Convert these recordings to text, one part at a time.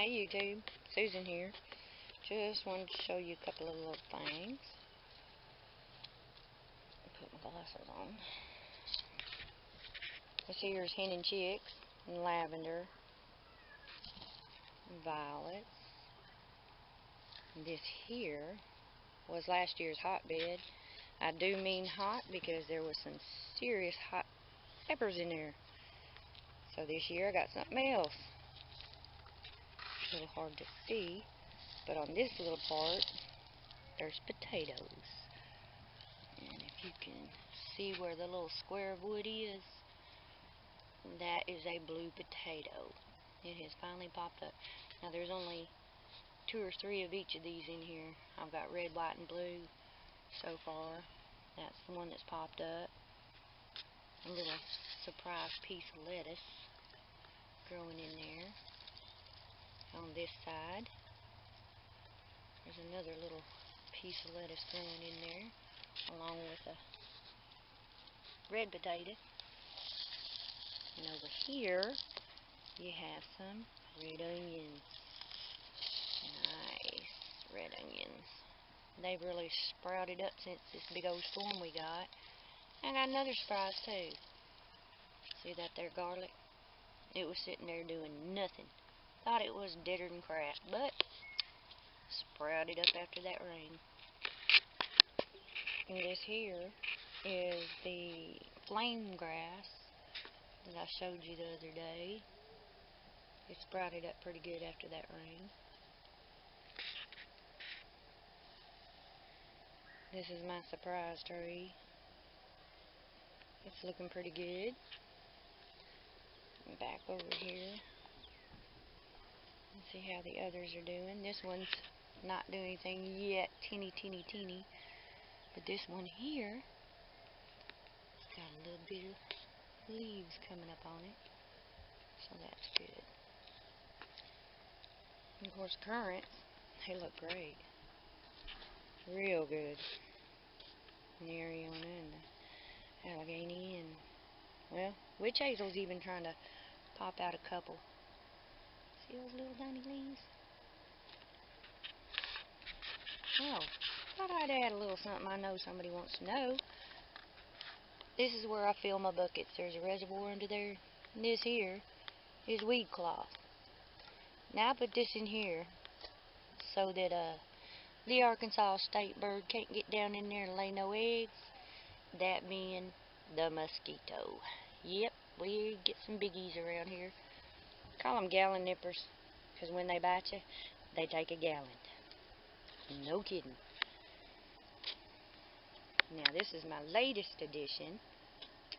Hey YouTube, Susan here. Just wanted to show you a couple of little things. Put my glasses on. This here is hen and chicks, and lavender, and violets. And this here was last year's hotbed. I do mean hot because there was some serious hot peppers in there. So this year I got something else. A little hard to see, but on this little part there's potatoes. And if you can see where the little square of wood is, that is a blue potato. It has finally popped up. Now there's only 2 or 3 of each of these in here. I've got red, white, and blue so far. That's the one that's popped up. A little surprise piece of lettuce growing in there. On this side, there's another little piece of lettuce growing in there, along with a red potato. And over here, you have some red onions. Nice red onions. They've really sprouted up since this big old storm we got. I got another surprise too. See that there garlic? It was sitting there doing nothing. Thought it was deader than crap, but sprouted up after that rain. And this here is the flame grass that I showed you the other day. It sprouted up pretty good after that rain. This is my surprise tree. It's looking pretty good. Back over here. Let's see how the others are doing. This one's not doing anything yet, teeny. But this one here, it's got a little bit of leaves coming up on it. So that's good. And of course, currants, they look great. Real good. And the Ariana and the Allegheny and, well, witch hazel's even trying to pop out a couple. See those little tiny leaves? Oh, thought I'd add a little something I know somebody wants to know. This is where I fill my buckets. There's a reservoir under there. And this here is weed cloth. Now I put this in here so that the Arkansas state bird can't get down in there and lay no eggs. That being the mosquito. Yep, we get some biggies around here. Call them gallon nippers, because when they bite you, they take a gallon. No kidding. Now this is my latest addition,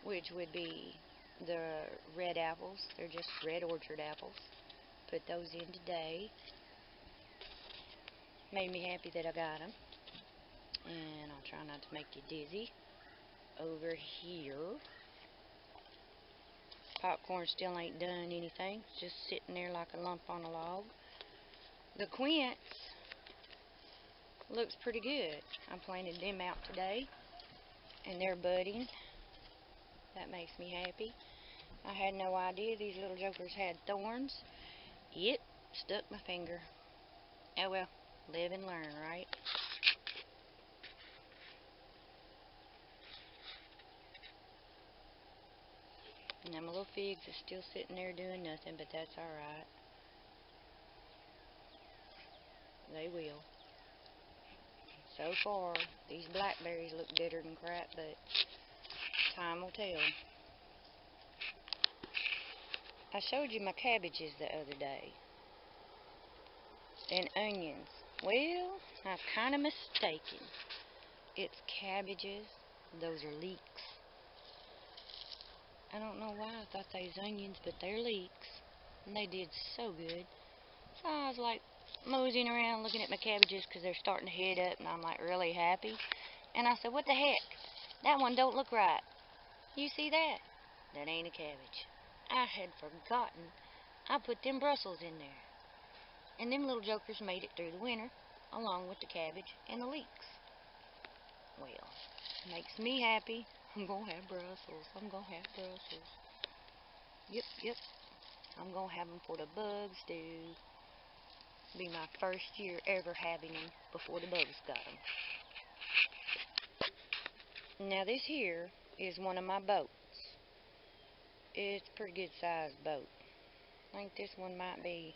which would be the red apples. They're just red orchard apples. Put those in today. Made me happy that I got them. And I'll try not to make you dizzy. Over here, popcorn still ain't done anything. It's just sitting there like a lump on a log. The quince looks pretty good. I planted them out today, and they're budding. That makes me happy. I had no idea these little jokers had thorns. Yep, stuck my finger. Oh well, live and learn, right? And them little figs are still sitting there doing nothing, but that's alright. They will. So far, these blackberries look deader than crap, but time will tell. I showed you my cabbages the other day. And onions. Well, I was kind of mistaken. It's cabbages. Those are leeks. I don't know why I thought they was onions, but they're leeks. And they did so good. So I was like moseying around looking at my cabbages because they're starting to head up, and I'm like really happy. And I said, what the heck? That one don't look right. You see that? That ain't a cabbage. I had forgotten I put them Brussels in there. And them little jokers made it through the winter, along with the cabbage and the leeks. Well, makes me happy. I'm going to have Brussels. I'm going to have Brussels. Yep. I'm going to have them for the bug stew. Be my first year ever having them before the bugs got them. Now this here is one of my boats. It's a pretty good sized boat. I think this one might be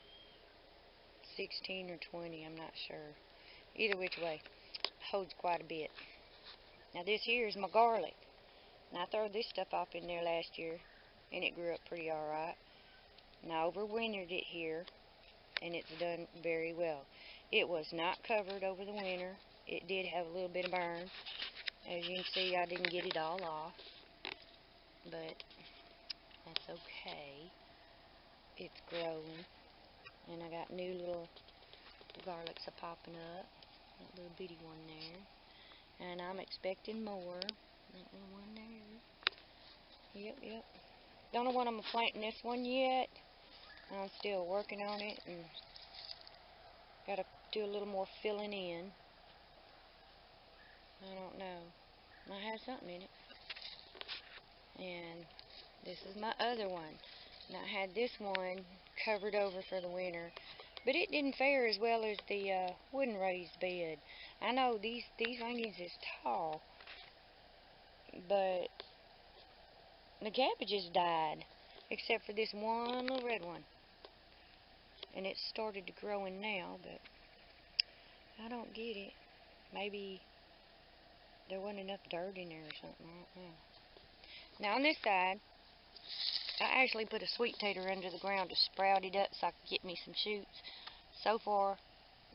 16 or 20, I'm not sure. Either which way, holds quite a bit. Now this here is my garlic. Now I throwed this stuff off in there last year, and it grew up pretty alright. Now I overwintered it here, and it's done very well. It was not covered over the winter. It did have a little bit of burn. As you can see, I didn't get it all off, but that's okay. It's growing, and I got new little garlics are popping up. That little bitty one there, and I'm expecting more. That little one there. Yep. Don't know when I'm planting this one yet. I'm still working on it, and gotta do a little more filling in. I don't know. Might have something in it. And this is my other one. And I had this one covered over for the winter, but it didn't fare as well as the wooden raised bed. I know these onions is tall, but the cabbages died, except for this one little red one. And it's started to grow in now, but I don't get it. Maybe there wasn't enough dirt in there or something. I don't know. Now on this side, I actually put a sweet tater under the ground to sprout it up so I could get me some shoots. So far,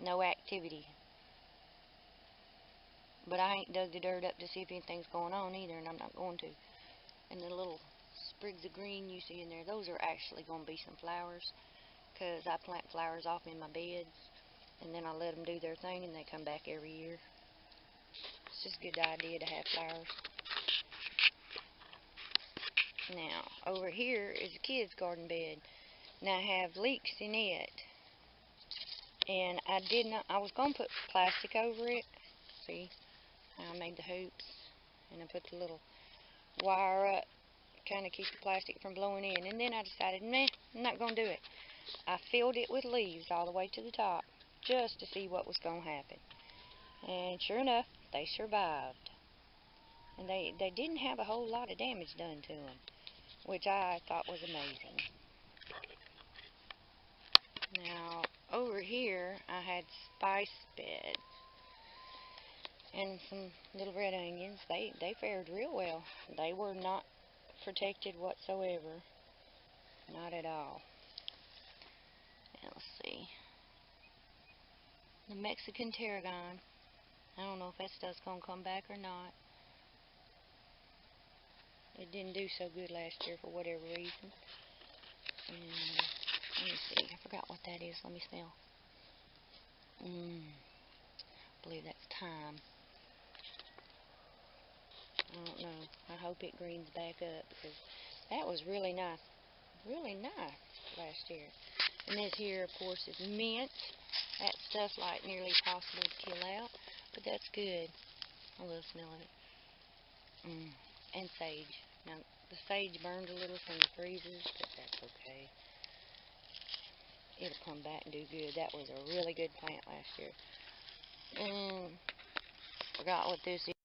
no activity. But I ain't dug the dirt up to see if anything's going on either, and I'm not going to. And the little sprigs of green you see in there, those are actually going to be some flowers, because I plant flowers off in my beds, and then I let them do their thing, and they come back every year. It's just a good idea to have flowers. Now, over here is a kid's garden bed. Now, I have leeks in it, and I was going to put plastic over it. See, I made the hoops, and I put the little wire up, kind of keep the plastic from blowing in, and then I decided, nah, I'm not going to do it. I filled it with leaves all the way to the top, just to see what was going to happen. And sure enough, they survived. And they didn't have a whole lot of damage done to them, which I thought was amazing. Now, over here, I had spice beds and some little red onions. They fared real well. They were not protected whatsoever. Not at all. Now, let's see. The Mexican tarragon. I don't know if that stuff's going to come back or not. It didn't do so good last year for whatever reason. And let me see. I forgot what that is. Let me smell. I believe that's thyme. I don't know. I hope it greens back up, because that was really nice. Really nice last year. And this here, of course, is mint. That stuff's like nearly impossible to kill out, but that's good. I love the smell of it. And sage. Now, the sage burned a little from the freezers, but that's okay. It'll come back and do good. That was a really good plant last year. And forgot what this is.